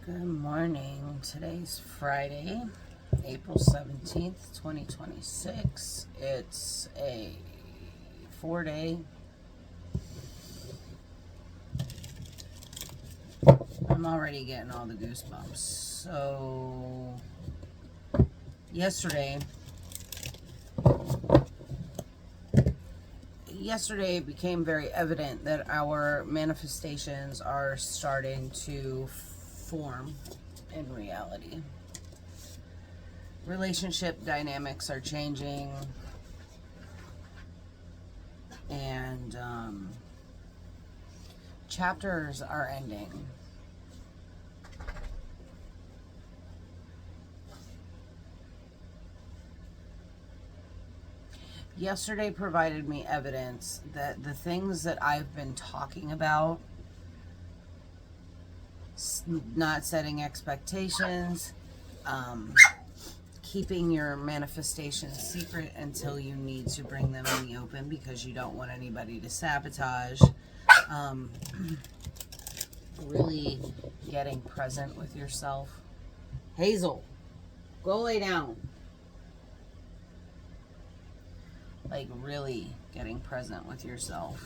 Good morning. Today's Friday, April 17th, 2026. It's a 4-day. I'm already getting all the goosebumps. So, yesterday it became very evident that our manifestations are starting to form in reality. Relationship dynamics are changing, and chapters are ending. Yesterday provided me evidence that the things that I've been talking about, not setting expectations, keeping your manifestations secret until you need to bring them in the open because you don't want anybody to sabotage, really getting present with yourself. Hazel, go lay down. Like really getting present with yourself,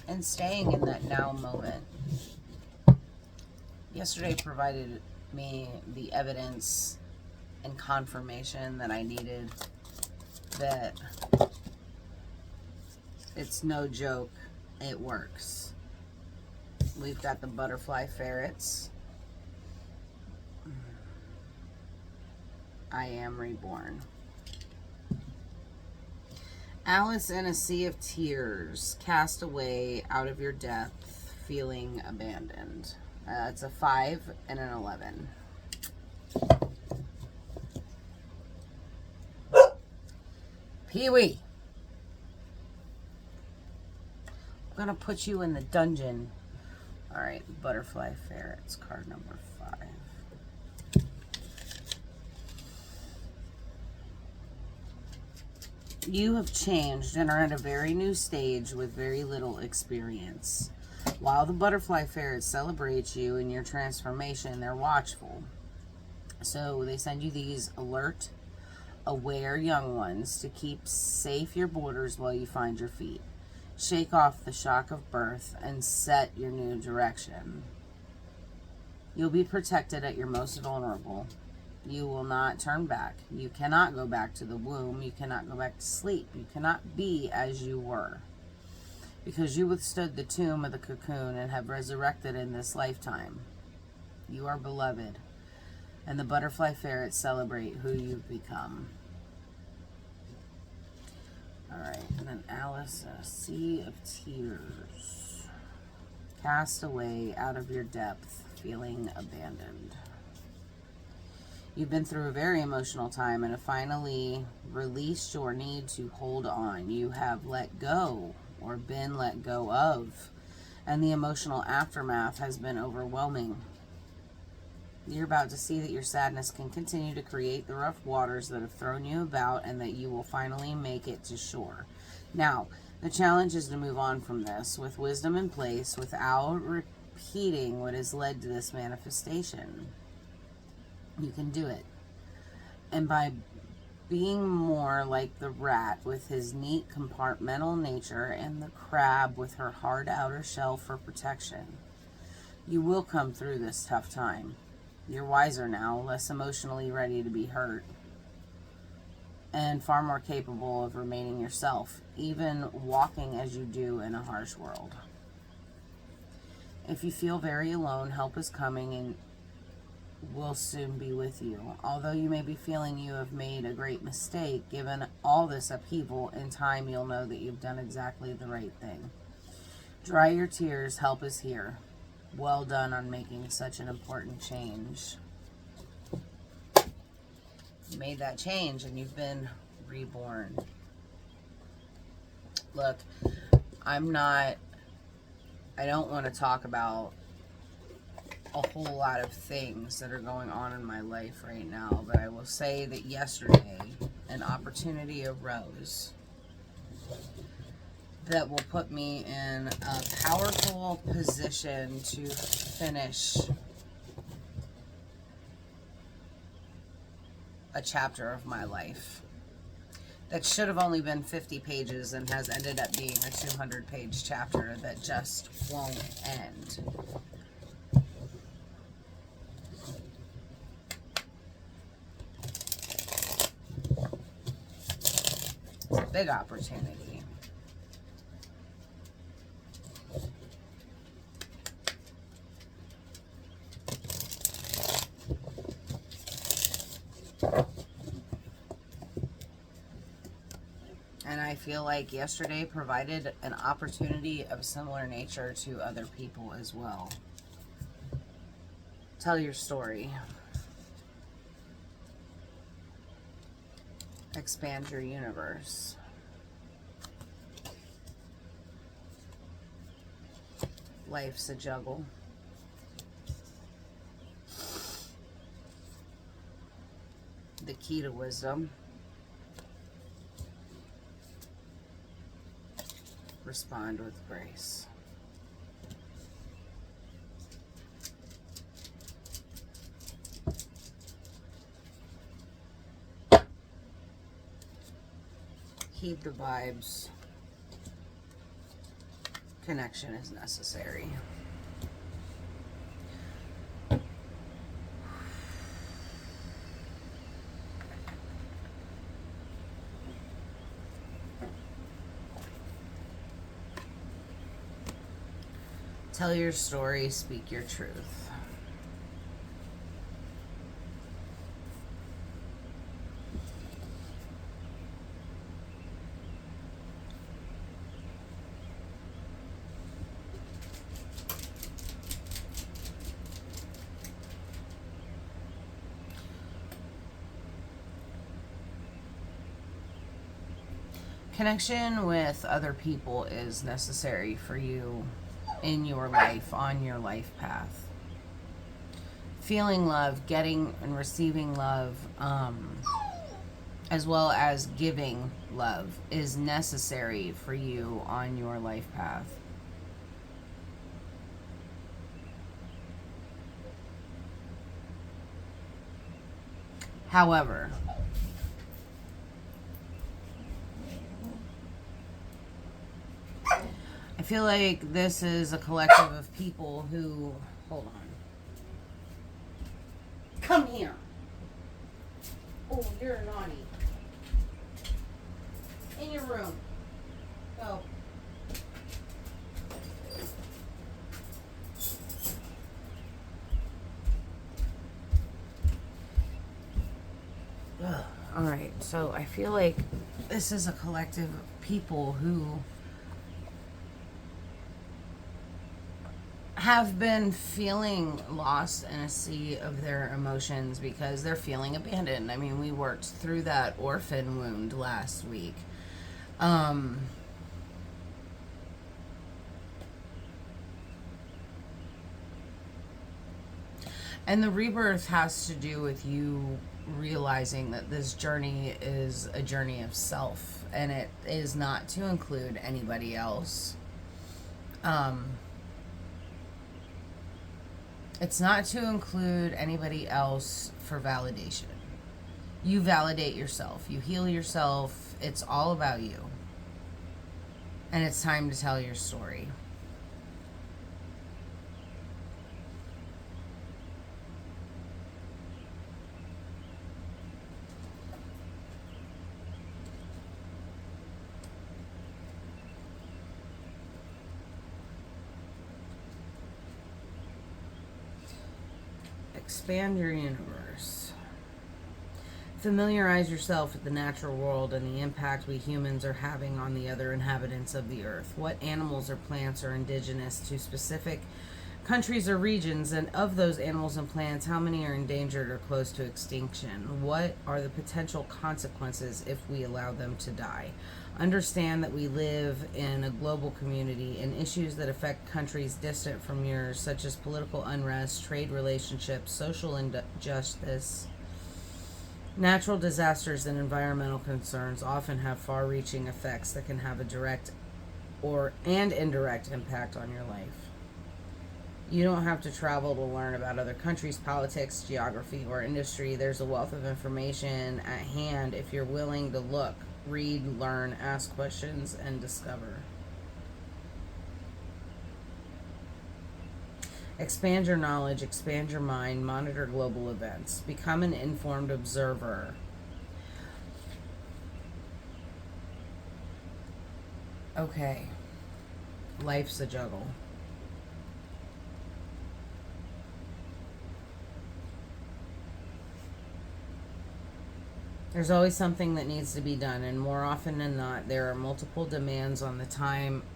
and staying in that now moment. Yesterday provided me the evidence and confirmation that I needed, that it's no joke, it works. We've got the butterfly ferrets. I am reborn. Alice in a sea of tears, cast away out of your depth, feeling abandoned. It's a 5 and an 11. Pee-wee, I'm gonna put you in the dungeon. All right, butterfly ferrets, card number 5. You have changed and are at a very new stage with very little experience. While the butterfly ferrets celebrate you in your transformation, they're watchful. So they send you these alert, aware young ones to keep safe your borders while you find your feet. Shake off the shock of birth and set your new direction. You'll be protected at your most vulnerable. You will not turn back. You cannot go back to the womb. You cannot go back to sleep. You cannot be as you were, because you withstood the tomb of the cocoon and have resurrected in this lifetime. You are beloved, and the butterfly ferrets celebrate who you've become. All right, and then Alice, a sea of tears, cast away out of your depth, feeling abandoned. You've been through a very emotional time and have finally released your need to hold on. You have let go or been let go of, and the emotional aftermath has been overwhelming. You're about to see that your sadness can continue to create the rough waters that have thrown you about, and that you will finally make it to shore. Now, the challenge is to move on from this with wisdom in place without repeating what has led to this manifestation. You can do it. And by being more like the rat with his neat compartmental nature and the crab with her hard outer shell for protection, you will come through this tough time. You're wiser now, less emotionally ready to be hurt, and far more capable of remaining yourself, even walking as you do in a harsh world. If you feel very alone, help is coming and will soon be with you. Although you may be feeling you have made a great mistake, given all this upheaval, in time you'll know that you've done exactly the right thing. Dry your tears, help is here. Well done on making such an important change. You made that change and you've been reborn. Look, I don't want to talk about a whole lot of things that are going on in my life right now, but I will say that yesterday an opportunity arose that will put me in a powerful position to finish a chapter of my life that should have only been 50 pages and has ended up being a 200-page chapter that just won't end. It's a big opportunity. And I feel like yesterday provided an opportunity of similar nature to other people as well. Tell your story. Expand your universe. Life's a juggle. The key to wisdom. Respond with grace. Heed the vibes. Connection is necessary. Tell your story, speak your truth. Connection with other people is necessary for you in your life, on your life path. Feeling love, getting and receiving love, as well as giving love is necessary for you on your life path. However, I feel like this is a collective of people who... Hold on. Come here. Oh, you're naughty. In your room. Go. Alright, so I feel like this is a collective of people who have been feeling lost in a sea of their emotions because they're feeling abandoned. I mean, we worked through that orphan wound last week. And the rebirth has to do with you realizing that this journey is a journey of self, and it is not to include anybody else. It's not to include anybody else for validation. You validate yourself. You heal yourself. It's all about you. And it's time to tell your story. Expand your universe. Familiarize yourself with the natural world and the impact we humans are having on the other inhabitants of the earth. What animals or plants are indigenous to specific countries or regions, and of those animals and plants, how many are endangered or close to extinction? What are the potential consequences if we allow them to die? Understand that we live in a global community, and issues that affect countries distant from yours, such as political unrest, trade relationships, social injustice, natural disasters, and environmental concerns, often have far-reaching effects that can have a direct and indirect impact on your life. You don't have to travel to learn about other countries' politics, geography, or industry. There's a wealth of information at hand if you're willing to look, read, learn, ask questions, and discover. Expand your knowledge, expand your mind, monitor global events, become an informed observer. Okay, life's a juggle. There's always something that needs to be done, and more often than not, there are multiple demands on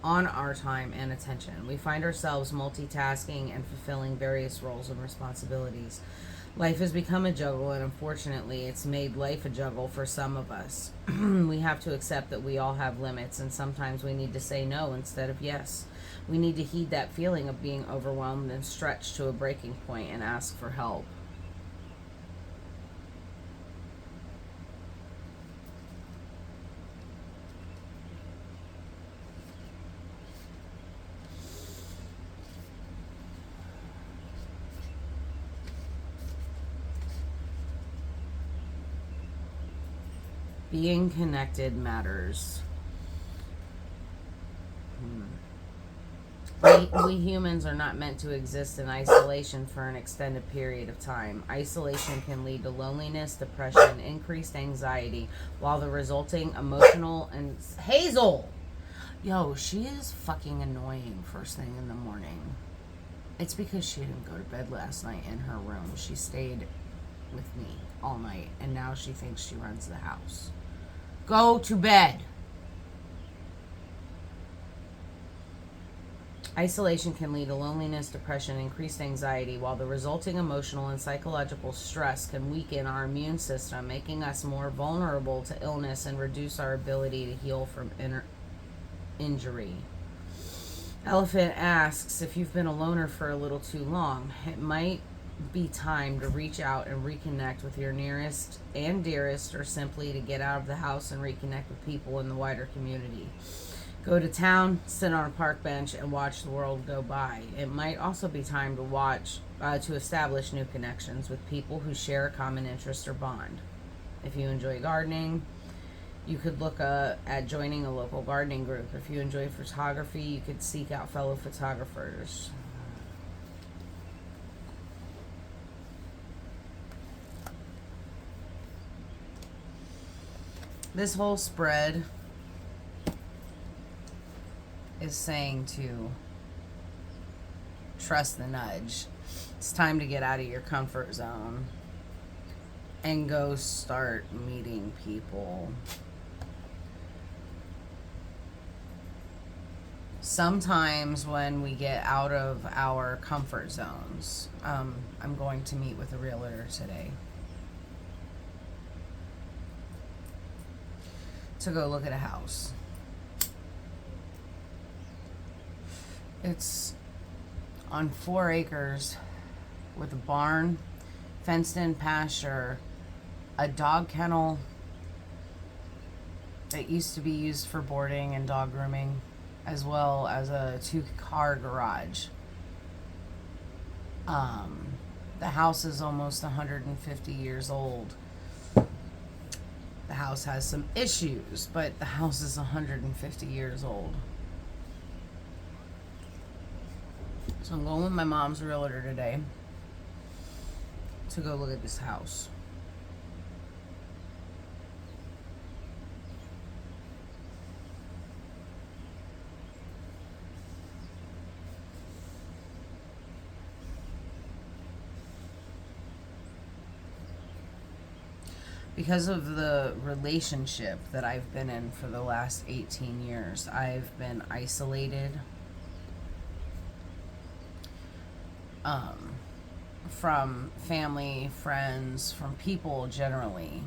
our time and attention. We find ourselves multitasking and fulfilling various roles and responsibilities. Life has become a juggle, and unfortunately, it's made life a juggle for some of us. We have to accept that we all have limits, and sometimes we need to say no instead of yes. We need to heed that feeling of being overwhelmed and stretched to a breaking point and ask for help. Being connected matters. We humans are not meant to exist in isolation for an extended period of time. Isolation can lead to loneliness, depression, increased anxiety, while the resulting emotional and... Hazel! Yo, she is fucking annoying first thing in the morning. It's because she didn't go to bed last night in her room. She stayed with me all night, and now she thinks she runs the house. Go to bed. Isolation can lead to loneliness, depression, increased anxiety, while the resulting emotional and psychological stress can weaken our immune system, making us more vulnerable to illness and reduce our ability to heal from injury. Elephant asks, if you've been a loner for a little too long, it might be time to reach out and reconnect with your nearest and dearest, or simply to get out of the house and reconnect with people in the wider community. Go to town, sit on a park bench, and watch the world go by. It might also be time to establish new connections with people who share a common interest or bond. If you enjoy gardening, you could look at joining a local gardening group. If you enjoy photography, you could seek out fellow photographers. This whole spread is saying to trust the nudge. It's time to get out of your comfort zone and go start meeting people. Sometimes when we get out of our comfort zones, I'm going to meet with a realtor today to go look at a house. It's on 4 acres with a barn, fenced in pasture, a dog kennel that used to be used for boarding and dog grooming, as well as a 2-car garage. The house is almost 150 years old. The house has some issues, but the house is 150 years old. So I'm going with my mom's realtor today to go look at this house. Because of the relationship that I've been in for the last 18 years, I've been isolated from family, friends, from people generally.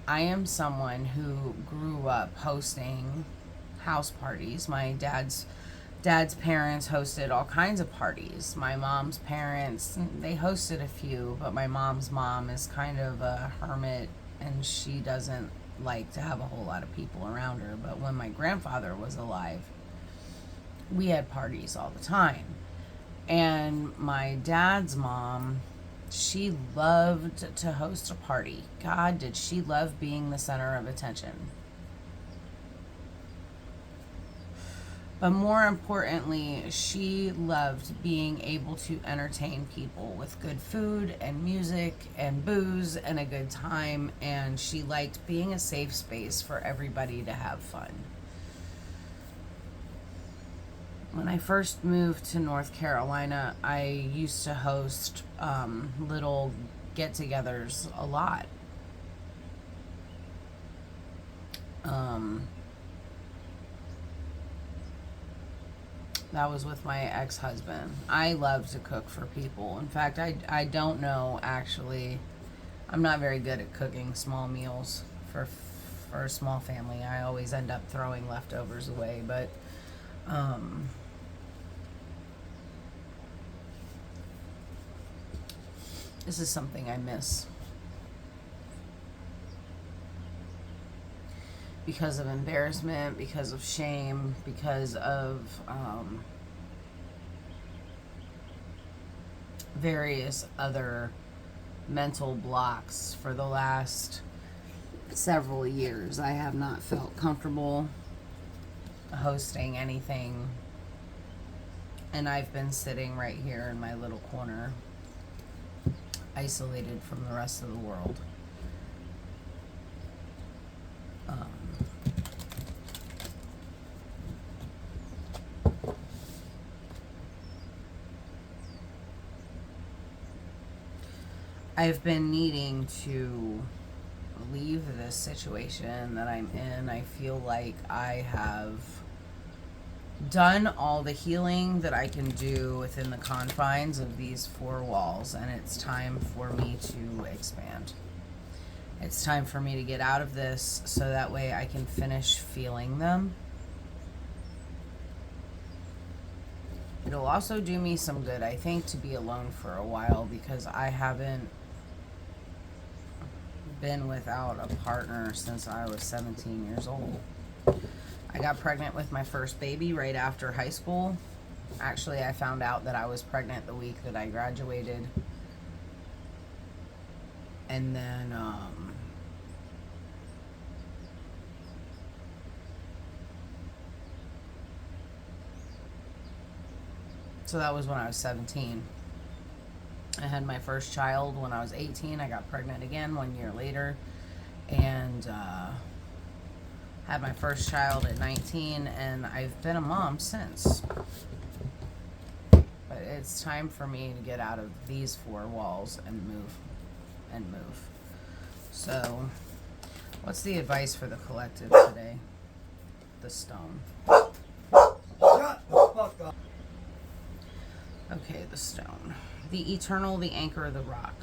I am someone who grew up hosting house parties. My dad's parents hosted all kinds of parties. My mom's parents, they hosted a few, but my mom's mom is kind of a hermit, and she doesn't like to have a whole lot of people around her. But when my grandfather was alive, we had parties all the time. And my dad's mom, she loved to host a party. God, did she love being the center of attention. But more importantly, she loved being able to entertain people with good food and music and booze and a good time. And she liked being a safe space for everybody to have fun. When I first moved to North Carolina, I used to host little get-togethers a lot. That was with my ex-husband. I love to cook for people. In fact, I don't know, actually. I'm not very good at cooking small meals for a small family. I always end up throwing leftovers away, but this is something I miss. Because of embarrassment, because of shame, because of various other mental blocks. For the last several years, I have not felt comfortable hosting anything. And I've been sitting right here in my little corner, isolated from the rest of the world. I've been needing to leave this situation that I'm in. I feel like I have done all the healing that I can do within the confines of these four walls, and it's time for me to expand. It's time for me to get out of this so that way I can finish feeling them. It'll also do me some good, I think, to be alone for a while, because I haven't been without a partner since I was 17 years old. I got pregnant with my first baby right after high school. Actually, I found out that I was pregnant the week that I graduated. And then, so that was when I was 17. I had my first child when I was 18. I got pregnant again 1 year later. And, had my first child at 19, and I've been a mom since. But it's time for me to get out of these four walls and move. So, what's the advice for the collective today? The stone. Shut the fuck up. Okay, the stone. The eternal, the anchor, the rock.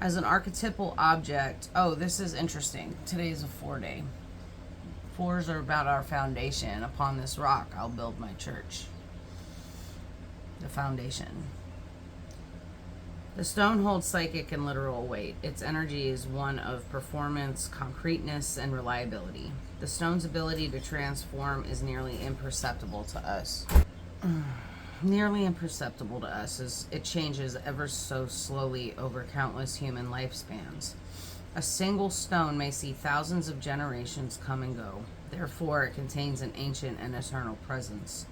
As an archetypal object, oh, this is interesting. Today's a 4-day. 4s are about our foundation. Upon this rock, I'll build my church. The foundation. The stone holds psychic and literal weight. Its energy is one of performance, concreteness, and reliability. The stone's ability to transform is nearly imperceptible to us. Nearly imperceptible to us as it changes ever so slowly over countless human lifespans. A single stone may see thousands of generations come and go. Therefore, it contains an ancient and eternal presence.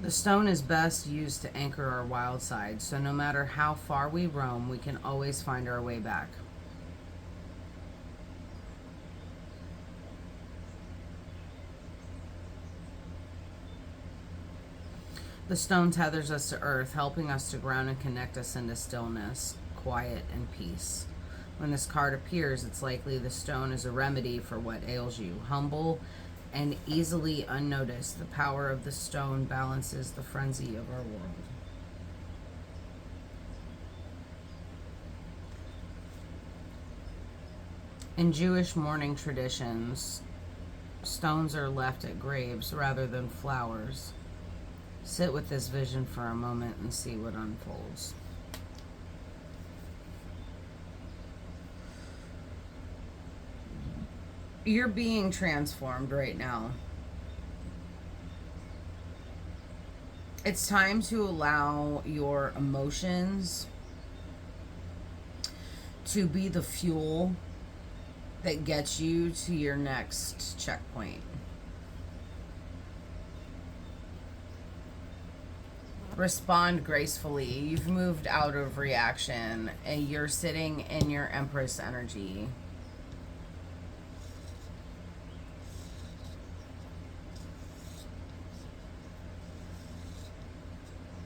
The stone is best used to anchor our wild side, so no matter how far we roam, we can always find our way back. The stone tethers us to earth, helping us to ground and connect us into stillness, quiet, and peace. When this card appears, it's likely the stone is a remedy for what ails you. Humble and easily unnoticed, the power of the stone balances the frenzy of our world. In Jewish mourning traditions, stones are left at graves rather than flowers. Sit with this vision for a moment and see what unfolds. You're being transformed right now. It's time to allow your emotions to be the fuel that gets you to your next checkpoint. Respond gracefully. You've moved out of reaction and you're sitting in your Empress energy.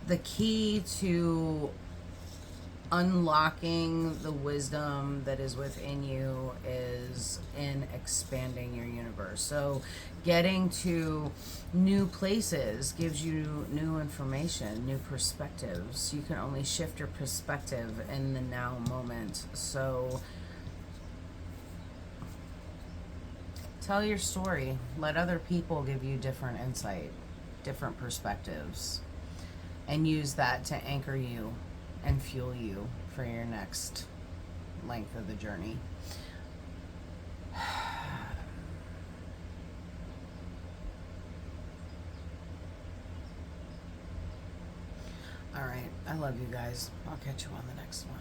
The key to unlocking the wisdom that is within you is in expanding your universe. So getting to new places gives you new information, new perspectives. You can only shift your perspective in the now moment. So tell your story. Let other people give you different insight, different perspectives, and use that to anchor you and fuel you for your next length of the journey. All right. I love you guys. I'll catch you on the next one.